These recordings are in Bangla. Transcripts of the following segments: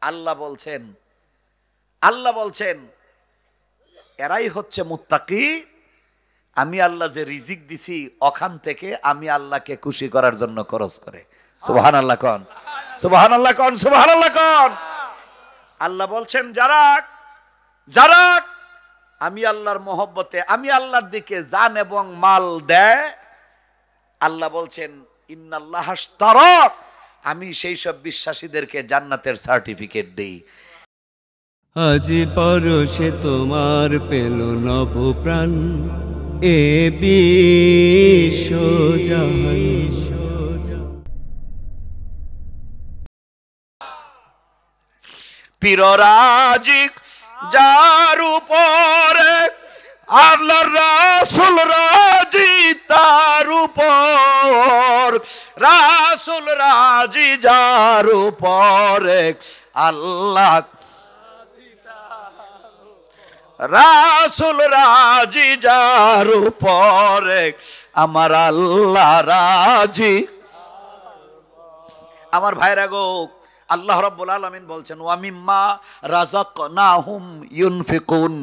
আল্লাহ বলছেন এরাই হচ্ছে মুত্তাকি। আমি আল্লাহ যে রিজিক দিছি ওখান থেকে আমি আল্লাহকে খুশি করার জন্য খরচ করে। সুবহানাল্লাহ কোন, সুবহানাল্লাহ কোন, সুবহানাল্লাহ কোন। আল্লাহ বলছেন যারা যারা আমি আল্লাহর মহব্বতে আমি আল্লাহর দিকে জান এবং মাল দেয়, আল্লাহ বলছেন ইন্নাল্লাহাশতারা, আমি সেই সব বিশ্বাসীদেরকে জান্নাতের সার্টিফিকেট দেই। আজি পরশে তোমার পেল নব প্রাণ, এ বিশ্ব জাহান। পীররাজি যার উপরে আল্লাহর রাসূল রাজি তার উপর, রাসূল রাজি যার উপরে আল্লাহ, রাসূল রাজি যার উপরে আমার আল্লাহ রাজি। আমার ভাইরা গো, আল্লাহ রাব্বুল আলামিন বলছেন ওয়া মিম্মা রাযাকনাহুম ইউনফিকুন,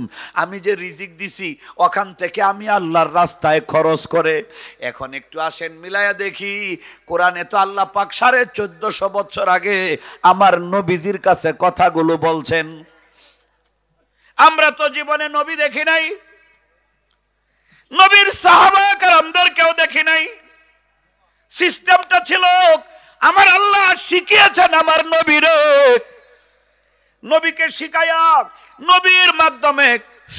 আমি যে রিজিক দিছি ওখান থেকে আমি আল্লাহর রাস্তায় খরচ করে। এখন একটু আসেন মিলায়া দেখি, কোরআনে তো আল্লাহ পাক 1450 বছর আগে আমার নবীজির কাছে কথাগুলো বলছেন। আমরা তো জীবনে নবী দেখি নাই, নবীর সাহাবা কেরামদেরকেও দেখি নাই। সিস্টেমটা ছিল আমার আল্লাহ শিখিয়েছেন আমার নবীরে, নবীকে শিখায়া নবীর মাধ্যমে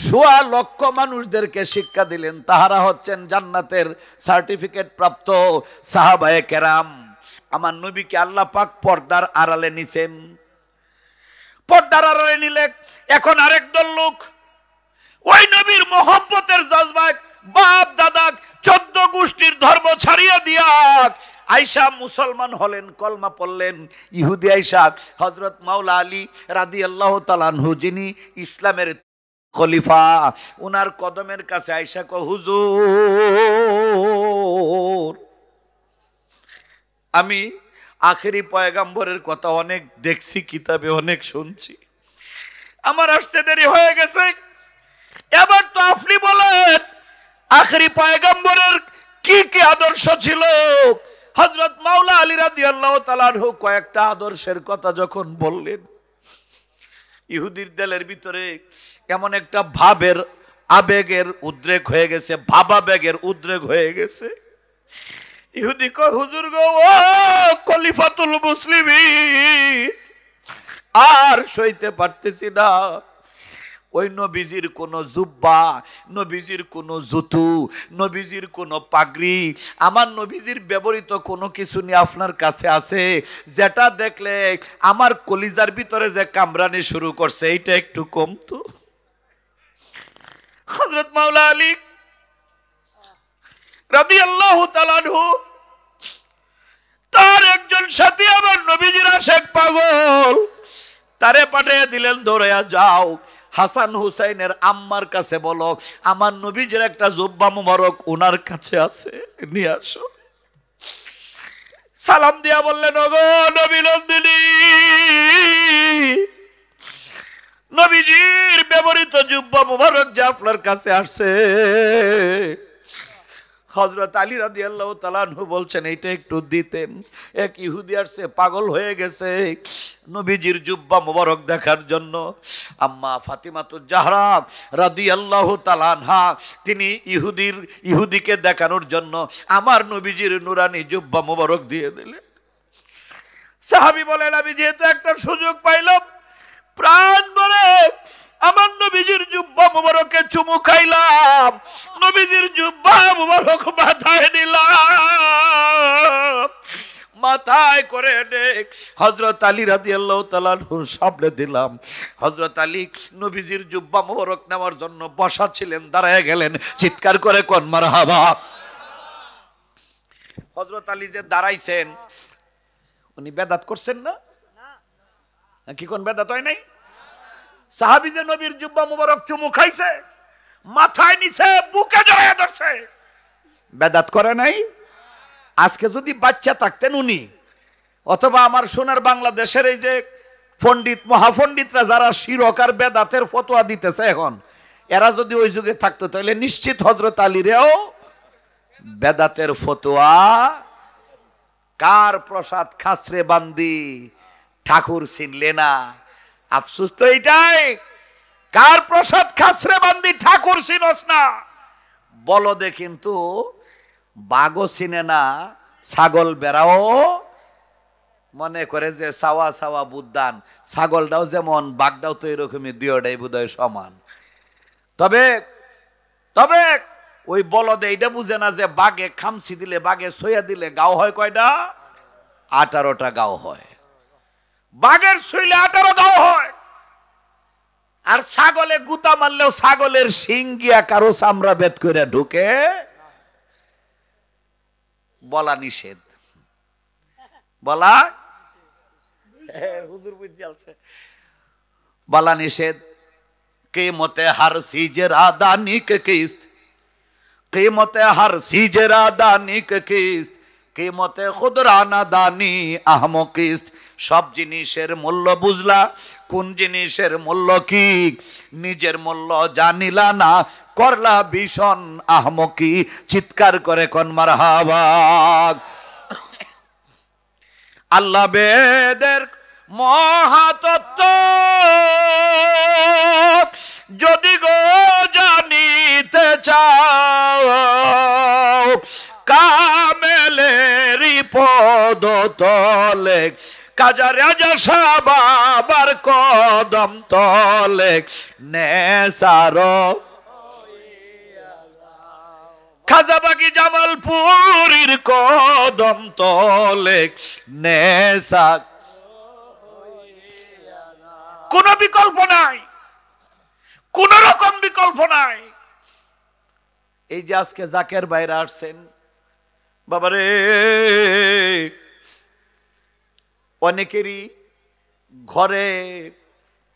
1.25 লক্ষ মানুষদেরকে শিক্ষা দিলেন। তাহারা হচ্ছেন জান্নাতের সার্টিফিকেট প্রাপ্ত সাহাবায়ে কেরাম। আমার নবীকে আল্লাহ পাক পর্দার আড়ালে নিছেন। পর্দার আড়ালে নিলে এখন আরেক দল লোক ওই নবীর মহব্বতের জজবায় বাপ দাদা 14 গোষ্ঠীর ধর্ম ছাড়িয়ে দিয়া আয়েশা মুসলমান হলেন, কলমা পড়লেন। ইহুদি আয়েশা হযরত মাওলা আলী রাদিয়াল্লাহু তাআলা আনহু, যিনি ইসলামের খলিফা, উনার কদমের কাছে আয়েশা কয় হুজুর, আমি আখেরি পয়গাম্বরের কথা অনেক দেখছি কিতাবে, অনেক শুনছি, আমার আসতে দেরি হয়ে গেছে, এবার তো আপনি বলেন আখেরি পয়গাম্বরের কি কি আদর্শ ছিল। হযরত মাওলা আলী রাদিয়াল্লাহু তাআলা আনহু কয়েকটা আদর্শের কথা যখন বললেন, ইহুদির দিলের ভিতরে এমন একটা ভাবের আবেগের উদ্রেক হয়ে গেছে, ভাবাবেগের উদ্রেক হয়ে গেছে। ইহুদি কয় হুজুর গো, ও খলিফাতুল মুসলিমিন, আর সইতে পারতেছি না। ওই নবীজির কোন জুব্বা, নবীজির কোন জুতু, নবীজির কোন পাগড়ি, আমার নবীজির ব্যবহৃত কোনো কিছু নিয়ে আপনার কাছে আছে যেটা দেখলে আমার কলিজার ভিতরে যে কামড়ানি শুরু করছে, এইটা একটু কমতো। হযরত মাওলা আলী রাদিয়াল্লাহু তাআলা আনহু, তার একজন সাথী আমার নবীজির আশেক পাগল, তারে পাঠিয়ে দিলেন, দৌড়াইয়া যাও হাসান হুসাইনের আম্মার কাছে বলো আমার নবীজির একটা জুব্বা মুবারক ওনার কাছে আছে, নিয়ে আসো। সালাম দিয়া বললেন ওগো নবী নন্দিনী, নবীজির ব্যবহৃত জুব্বা মুবারক যে আপনার কাছে আসছে। হযরত আলী রাদিয়াল্লাহু তাআলা আনহু বলছেন এইটা একটু দিতেন। এক ইহুদি আসছে, পাগল হয়ে গেছে নবীজির জুব্বা মুবারক দেখার জন্য। আম্মা ফাতিমাতুজ জাহরা রাদিয়াল্লাহু তাআলা আনহা, তিনি ইহুদিকে দেখানোর জন্য আমার নবীজির নুরানি জুব্বা মুবারক দিয়ে দিলেন। সাহাবী বলেন আমি যেহেতু একটা সুযোগ পাইলাম, প্রাণ ভরে আমার নবীজির জুব্বা মুবারকে চুমু খাইলাম, নবীজির জুব্বা মুবারক মাথায় নিলাম, মাথায় করে হযরত আলী রাদিয়াল্লাহু তাআলা আনহুর সামনে দিলাম। হযরত আলী নবীজির জুব্বা মুবারক নেওয়ার জন্য বসা ছিলেন, দাঁড়ায় গেলেন, চিৎকার করে কোন মারহাবা। হযরত আলী যে দাঁড়াইছেন, উনি বেদাত করছেন না? কি কোন বেদাত হয় নাই? সাহাবী যে নবীর জুব্বা মুবারক চুমু খাইছে, মাথায় নিছে, বুকে জড়ায় ধরছে, বেদাত করে নাই? আজকে যদি বাচ্চা থাকতেন উনি, অথবা আমার সোনার বাংলাদেশের এই যে পণ্ডিত মহাপণ্ডিতরা যারা শিরক আর বেদাতের ফতোয়া দিতেছে এখন, এরা যদি ওই যুগে থাকতো তাহলে নিশ্চিত হযরত আলীরেও বেদাতের ফতোয়া। কার প্রসাদ খাসরে বান্দি ঠাকুর চিনলে না? আফসোস তো এইটাই, কার প্রসাদ খাসরে বান্দি ঠাকুর চিনস না। বলদে কিন্তু বাঘও চিনে না, ছাগল বেড়াও মনে করে যে সাওয়া সাওয়া বুদ্ধান। ছাগলটাও যেমন বাঘটাও তো এরকমই, দুইটাই বোধহয় সমান। তবে তবে ওই বলদে এইটা বুঝে না যে বাঘে খামসি দিলে, বাঘে সইয়া দিলে গাও হয় কয়টা? 18টা গাও হয়। বাঘের সইলে 18 গাও হয়। আর ছাগলে গুতা মারলেও ছাগলের শিং গিয়া কারো চামড়া বেদ করে ঢুকে, বলা নিষেধ। বলা হুজুর বুঝছে, বলা নিষেধ। कीमत हर चीज रादानी के किस्त, कीमत हर चीज रादानी के किस्त, कीमत खुद राना दानी आहमो किस्त। सब जिनिसेर मूल्य बुझला, কোন জিনিসের মূল্য কি নিজের মূল্য জানিলা না, করলা ভীষণ আহমকি। চিৎকার করে কোন মারহাবা। আল্লাহ বেদের মহাতত্ত্ব যদি গো জানিতে চাও, কামেলেরই পদ তলে কাজা রাজা সাবাবার কদম তলে নেসার খাজাবাগি জামালপুরীর কদম তলে নেসা। কোন বিকল্প নাই, কোন রকম বিকল্প নাই। এই যে আজকে জাকের বাইরে আসছেন, বাবারে অনেকেরই ঘরে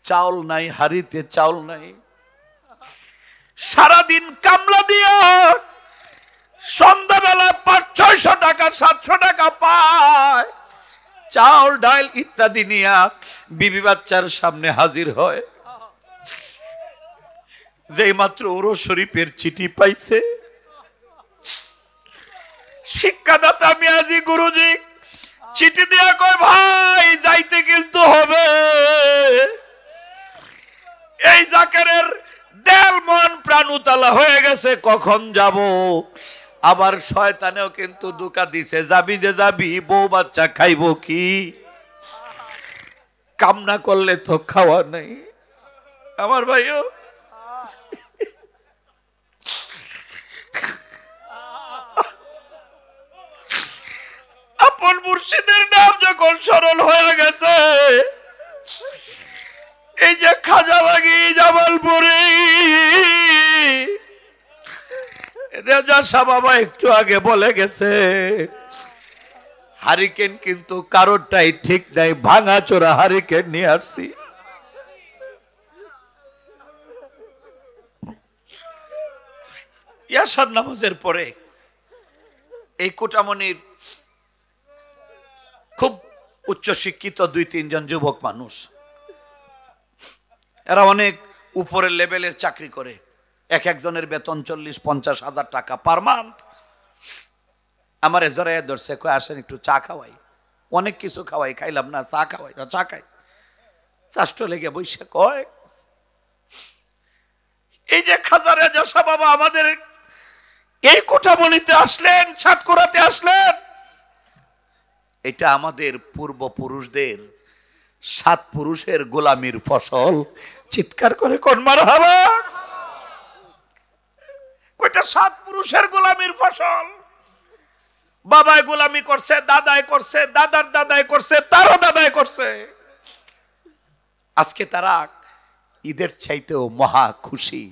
চাউল নাই, হাড়িতে চাউল নাই। সারাদিন কামলা দিয়া সন্ধ্যাবেলা 500-600 টাকা 700 টাকা পায়, চাউল ডাল ইত্যাদি নিয়া বিবি বাচ্চার সামনে হাজির হয়। যেই মাত্র ওরস শরীফের চিঠি পাইছে, শিক্ষাদাতা মিয়াজি গুরুজি চিঠি দিয়া কয়, ভাই যাইতে কিন্তু হবে। এই জাকেরের দেল মন প্রাণ উতালা হয়ে গেছে, কখন যাব। আবার শয়তানেও কিন্তু ধোঁকা দিছে, যাবি যে যাবি, বউ বাচ্চা খাইব কি? কামনা করলে তো খাওয়া নাই। আমার ভাইও আপন মুর্শিদের নাম যখন সরল হয়ে গেছে, এই যে খাজাবাগি জামালপুরি রেজা শাহ বাবা একটু আগে বলে গেছে, হারিকেন কিন্তু কারোরটাই ঠিক নাই, ভাঙা চোরা হারিকেন নিয়ে আসছি। ইয়াসার নামাজের পরে এই কোটামনির খুব উচ্চ শিক্ষিত 2-3 জন যুবক মানুষ, এরা অনেক উপরের লেভেলের চাকরি করে। এক একজনের বেতন 40-50 হাজার টাকা পার মান্থ। আমার জড়াইয়া ধরছে, কয় আসেন একটু চা খাওয়াই। অনেক কিছু খাওয়াই, খাইলাম না, চা খাওয়াই। চা খাই, চাষ্ট লেগে বসে কয়, এই যে খাজা রেজা শাহ বাবা আমাদের এই কোঠাবলিতে আসলেন, সাতকুরাতে আসলেন, এটা আমাদের পূর্বপুরুষদের 7 পুরুষের গোলামির ফসল। চিৎকার করে কোন মারহাবা। কয়টা 7 পুরুষের গোলামির ফসল। বাবাই গোলামি করছে, দাদাই করছে, দাদার দাদাই করছে, তারও দাদাই করছে। আজকে তারা ঈদের চাইতেও মহা খুশি।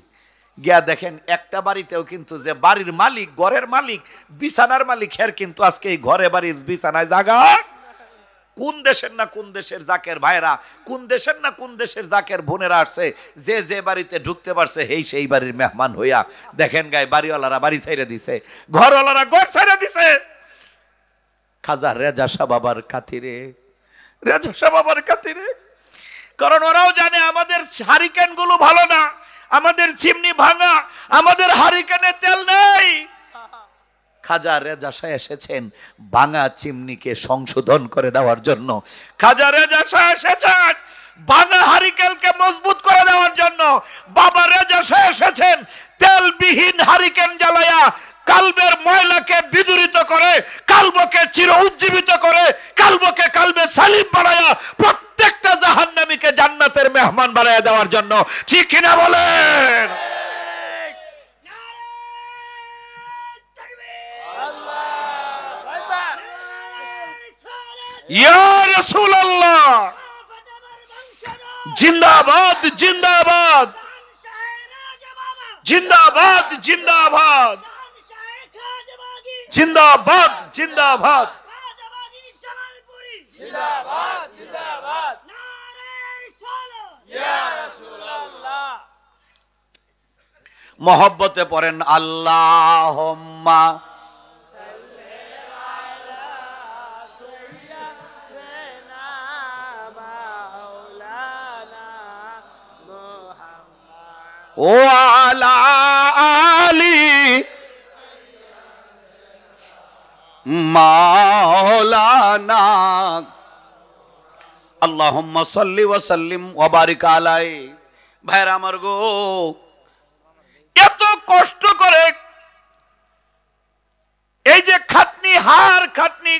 গিয়া দেখেন একটা বাড়িতেও কিন্তু যে বাড়ির মালিক, ঘরের মালিক, বিছানার মালিক, এর কিন্তু আজকে এই ঘরে বাড়ির বিছানায় জায়গা। কোন দেশের না কোন দেশের জাকের ভাইরা, কোন দেশের না কোন দেশের জাকের বোনেরা আসছে, যে যে বাড়িতে ঢুকতে পারছে সেই বাড়ির মেহমান হইয়া। দেখেন গায়ে বাড়িওয়ালারা বাড়ি ছাইড়া দিছে, ঘরওয়ালারা ঘর ছাইড়া দিছে। খাজা রেজা শাহ বাবার খাতিরে, রেজা শাহ বাবার খাতিরে কারণ ওরাও জানে আমাদের হারিকেন গুলো ভালো না, আমাদের চিমনি ভাঙা, আমাদের হারিকেনে তেল নেই। খাজা রেজা শাহ এসেছেন ভাঙা চিমনিকে সংশোধন করে দেওয়ার জন্য। খাজা রেজা শাহ এসেছেন ভাঙা হারিকেনকে মজবুত করে দেওয়ার জন্য। বাবা রেজা শাহ এসেছেন তেলবিহীন হারিকেন জ্বালায়া কালবের ময়লাকে বিদূরিত করে, কালবকে চির উজ্জীবিত করে, কালবকে কালবে সালিম বানায়া প্রত্যেকটা জাহান্নামীকে জান্নাতের মেহমান বানায়া দেওয়ার জন্য। ঠিক কিনা বলেন? ইয়া রাসূলুল্লাহ জিন্দাবাদ জিন্দাবাদ জিন্দাবাদ জিন্দাবাদ জিন্দাবাদ জিন্দাবাদ মোহব্বতে পড়েন আল্লাহুম্মা ও আলা আলি মাওলানা আল্লাহুম্মা সাল্লি ওয়া সাল্লিম ওয়া বারিক আলাই। ভাইরা আমার গো, এত কষ্ট করে এই যে খাটনি, হার খাটনি,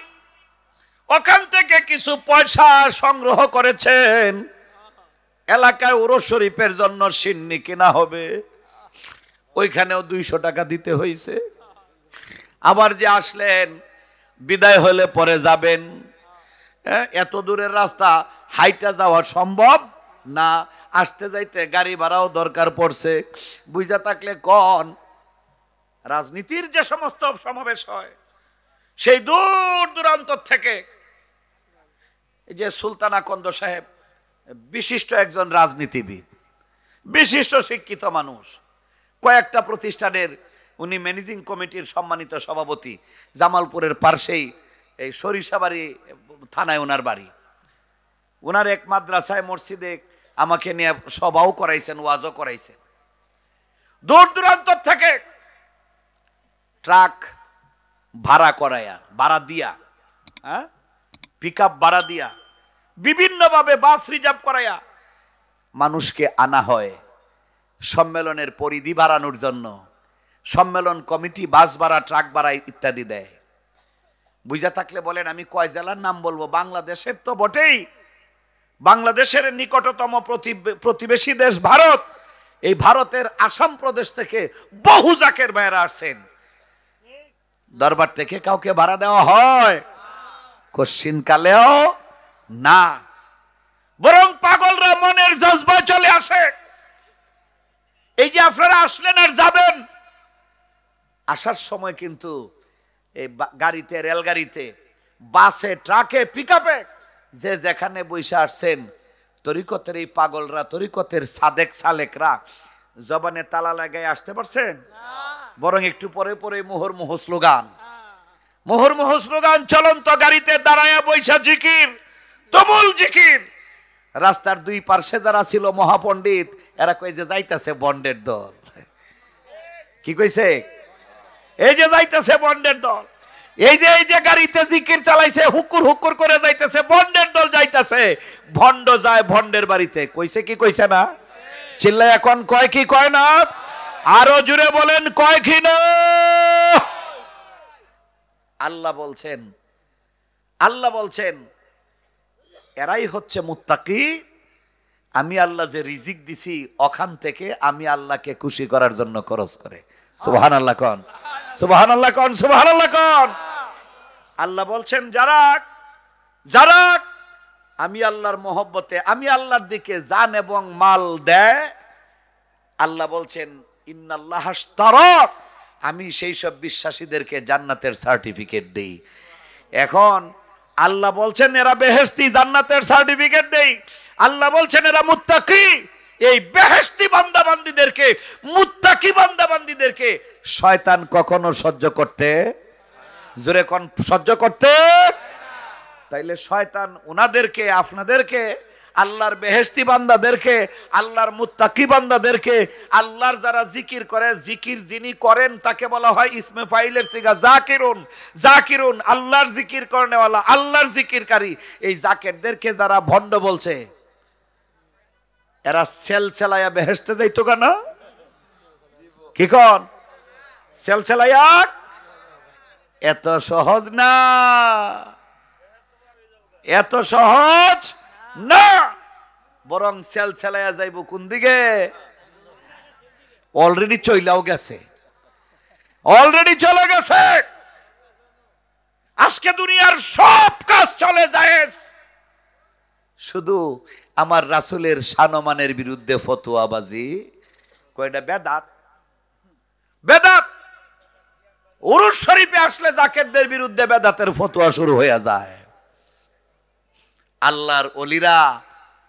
ওখান থেকে কিছু পয়সা সংগ্রহ করেছেন, এলাকায় উরস শরীফের জন্য সিন্নি কিনা হবে, ওইখানেও 200 টাকা দিতে হয়েছে। আবার যে আসলেন বিদায় হলে পরে যাবেন, এত দূরের রাস্তা হাইটা যাওয়া সম্ভব না, আসতে যাইতে গাড়ি ভাড়াও দরকার পড়ছে। বুঝা থাকলে কোন রাজনীতির যে সমস্ত সমাবেশ হয়, সেই দূর দূরান্ত থেকে, এই যে সুলতানা কন্দ সাহেব বিশিষ্ট একজন রাজনীতিবিদ, বিশিষ্ট শিক্ষিত মানুষ, কয়েকটা প্রতিষ্ঠানের উনি ম্যানেজিং কমিটির সম্মানিত সভাপতি, জামালপুরের পার্শ্বেই এই সরিষাবাড়ি থানায় ওনার বাড়ি। ওনার এক মাদ্রাসায় মসজিদে আমাকে নিয়ে সভাও করাইছেন, ওয়াজও করাইছেন। দূর দূরান্ত থেকে ট্রাক ভাড়া করায়া, ভাড়া দিয়া, পিকআপ ভাড়া দিয়া, বিভিন্নভাবে বাস রিজার্ভ করায়া মানুষকে আনা হয় সম্মেলনের পরিধি বাড়ানোর জন্য। সম্মেলন কমিটি বাস ভাড়া, ট্রাক ভাড়া ইত্যাদি দেয়। বুঝা থাকলে বলেন আমি কয় জেলার নাম বলবো? বাংলাদেশের তো বটেই, বাংলাদেশের নিকটতম প্রতিবেশী দেশ ভারত। এই ভারতের আসাম প্রদেশ থেকে বহু জাকের ভাইরা আসছেন। দরবার থেকে কাউকে ভাড়া দেওয়া হয়? কোশ্চিন কালেও না, বরং পাগলরা মনের জজবায় চলে আসে। এই যে আপনারা আসলেন আর যাবেন, আসার সময় কিন্তু এই গাড়িতে, রেলগাড়িতে, বাসে, ট্রাকে, পিকআপে যে যেখানে বসে আসছেন, তরিকতের এই পাগলরা, তরিকতের সাদেক সালেকরা জবানে তালা লাগাই আসতে পারছেন? বরং একটু পরে পরে মুহুর্মুহু স্লোগান, মুহুর্মুহু স্লোগান, চলন্ত গাড়িতে দাঁড়ায়া বৈশা জিকির, তুমুল জিকির। রাস্তার দুই পার্শ্বে যারা ছিল মহাপণ্ডিত, এরা কই যে যাইতেছে বন্ডের দল। কি কইছে? এই যে যাইতেছে বন্ডের দল। এই যে গাড়িতে জিকির চালাইছে, হুকুর হুকুর করে যাইতেছে, বন্ডের দল যাইতেছে। ভন্ড যায় ভন্ডের বাড়িতে। কইছে কি কইছে না? চিল্লায় এখন কয় কি কয় না? আরো জুড়ে বলেন কয় কি না? আল্লাহ বলছেন, আল্লাহ বলছেন এরাই হচ্ছে মুত্তাকি। আমি আল্লাহ যে রিজিক দিছি, ওখান থেকে আমি আল্লাহকে খুশি করার জন্য খরচ করে। সুবহানাল্লাহ কোন, সুবহানাল্লাহ কোন, সুবহানাল্লাহ কোন। আল্লাহ বলছেন যারা যারা আমি আল্লাহর মহব্বতে, আমি আল্লাহর দিকে জান এবং মাল দেয়, আল্লাহ বলছেন ইন্নাল্লাহ আশতারা, আমি সেই সব বিশ্বাসীদেরকে জান্নাতের সার্টিফিকেট দেই। এখন আল্লাহ বলছেন এরা বেহেশতি, জান্নাতের সার্টিফিকেট দেই। আল্লাহ বলছেন এরা মুত্তাকি। এই বেহেশতি বান্দাবান্দীদেরকে, মুত্তাকি বান্দাবান্দীদেরকে শয়তান কখনো সহ্য করতে, জোরে কোন, সহ্য করতে। তাইলে শয়তান ওনাদেরকে, আপনাদেরকে আল্লাহর বেহেশতি বান্দাদেরকে, আল্লাহর মুত্তাকি বান্দাদেরকে, আল্লাহর যারা জিকির করে, জিকির যিনি করেন তাকে বলা হয় ইসমে ফাইলের সিগা জাকিরুন। জাকিরুন আল্লাহর জিকির করনেওয়ালা, আল্লাহর জিকিরকারী। এই জাকিরদেরকে যারা ভণ্ড বলছে, এরা সেলসেলায়া বেহেশতে যাইতো কেনা? কি কন? সেলসেলায়া এত সহজ না, এত সহজ না, বরং সেলসেলায়া যাইব কোন দিকে? অলরেডি চইলাও গেছে, অলরেডি চলে গেছে। আজকে দুনিয়ার সব কাজ চলে যায়, শুধু আমার রাসূলের শানমানের বিরুদ্ধে ফতোয়াবাজি। কয়টা বেদাত, বেদাত। উরুস শরীফে আসলে জাকেরদের বিরুদ্ধে বেদাতের ফতোয়া শুরু হয়ে যায়। আল্লাহর ওলিরা,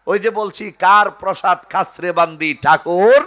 ওই যে বলছি, কার প্রসাদ খাসরে বান্দি ঠাকুর